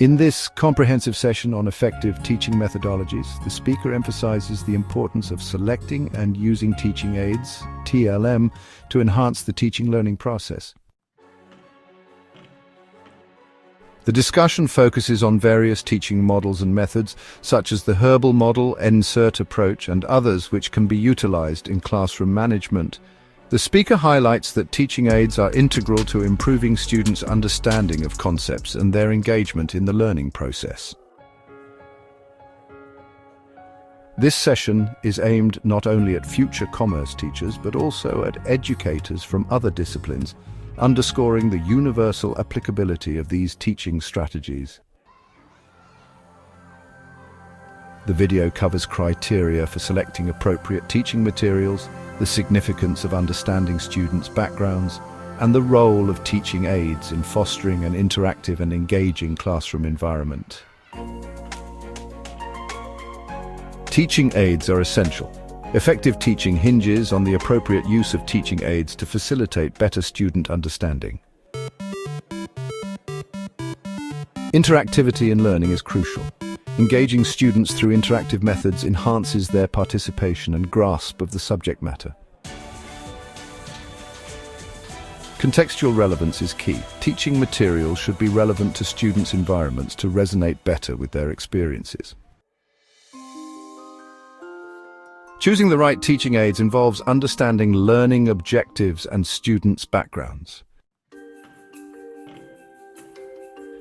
In this comprehensive session on effective teaching methodologies, the speaker emphasizes the importance of selecting and using teaching aids, TLM, to enhance the teaching learning process. The discussion focuses on various teaching models and methods, such as the herbal model, insert approach, and others which can be utilized in classroom management. The speaker highlights that teaching aids are integral to improving students' understanding of concepts and their engagement in the learning process. This session is aimed not only at future commerce teachers, but also at educators from other disciplines, underscoring the universal applicability of these teaching strategies. The video covers criteria for selecting appropriate teaching materials, the significance of understanding students' backgrounds, and the role of teaching aids in fostering an interactive and engaging classroom environment. Teaching aids are essential. Effective teaching hinges on the appropriate use of teaching aids to facilitate better student understanding. Interactivity in learning is crucial. Engaging students through interactive methods enhances their participation and grasp of the subject matter. Contextual relevance is key. Teaching materials should be relevant to students' environments to resonate better with their experiences. Choosing the right teaching aids involves understanding learning objectives and students' backgrounds.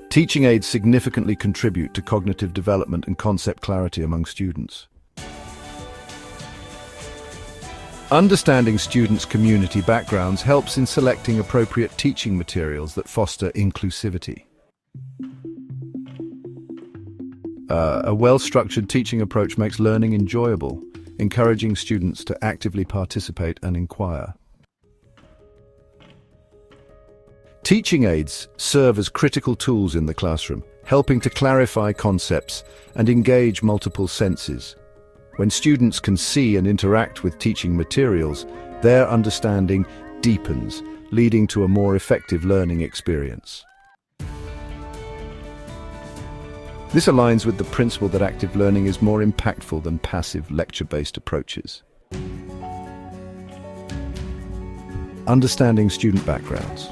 Teaching aids significantly contribute to cognitive development and concept clarity among students. Understanding students' community backgrounds helps in selecting appropriate teaching materials that foster inclusivity. A well-structured teaching approach makes learning enjoyable, encouraging students to actively participate and inquire. Teaching aids serve as critical tools in the classroom, helping to clarify concepts and engage multiple senses. When students can see and interact with teaching materials, their understanding deepens, leading to a more effective learning experience. This aligns with the principle that active learning is more impactful than passive lecture-based approaches. Understanding student backgrounds.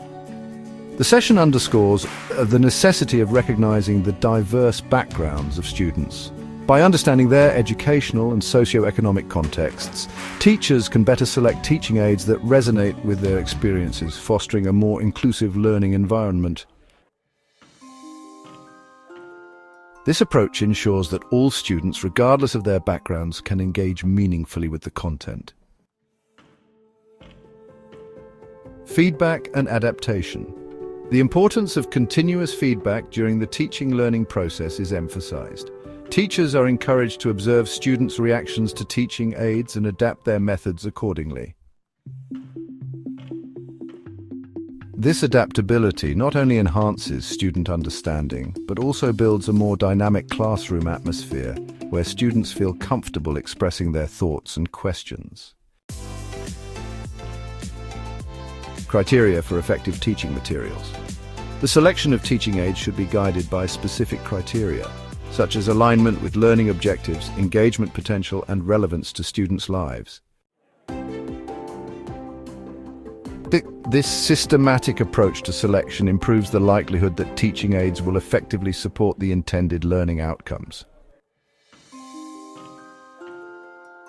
The session underscores the necessity of recognizing the diverse backgrounds of students. By understanding their educational and socio-economic contexts, teachers can better select teaching aids that resonate with their experiences, fostering a more inclusive learning environment. This approach ensures that all students, regardless of their backgrounds, can engage meaningfully with the content. Feedback and adaptation. The importance of continuous feedback during the teaching learning process is emphasized. Teachers are encouraged to observe students' reactions to teaching aids and adapt their methods accordingly. This adaptability not only enhances student understanding, but also builds a more dynamic classroom atmosphere where students feel comfortable expressing their thoughts and questions. Criteria for effective teaching materials. The selection of teaching aids should be guided by specific criteria, such as alignment with learning objectives, engagement potential, and relevance to students' lives. This systematic approach to selection improves the likelihood that teaching aids will effectively support the intended learning outcomes.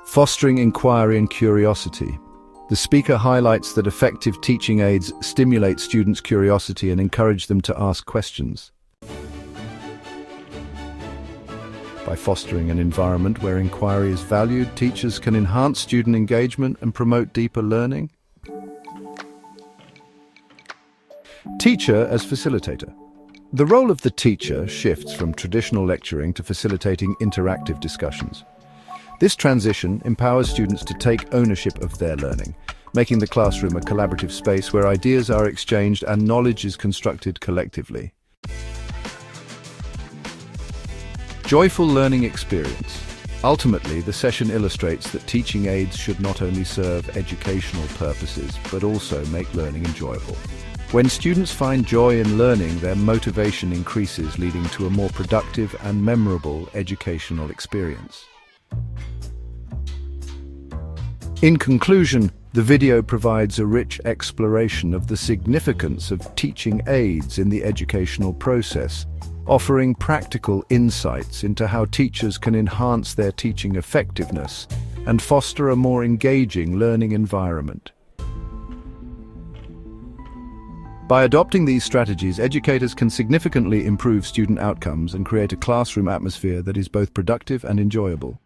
Fostering inquiry and curiosity. The speaker highlights that effective teaching aids stimulate students' curiosity and encourage them to ask questions. By fostering an environment where inquiry is valued, teachers can enhance student engagement and promote deeper learning. Teacher as facilitator. The role of the teacher shifts from traditional lecturing to facilitating interactive discussions. This transition empowers students to take ownership of their learning, making the classroom a collaborative space where ideas are exchanged and knowledge is constructed collectively. Joyful learning experience. Ultimately, the session illustrates that teaching aids should not only serve educational purposes, but also make learning enjoyable. When students find joy in learning, their motivation increases, leading to a more productive and memorable educational experience. In conclusion, the video provides a rich exploration of the significance of teaching aids in the educational process, offering practical insights into how teachers can enhance their teaching effectiveness and foster a more engaging learning environment. By adopting these strategies, educators can significantly improve student outcomes and create a classroom atmosphere that is both productive and enjoyable.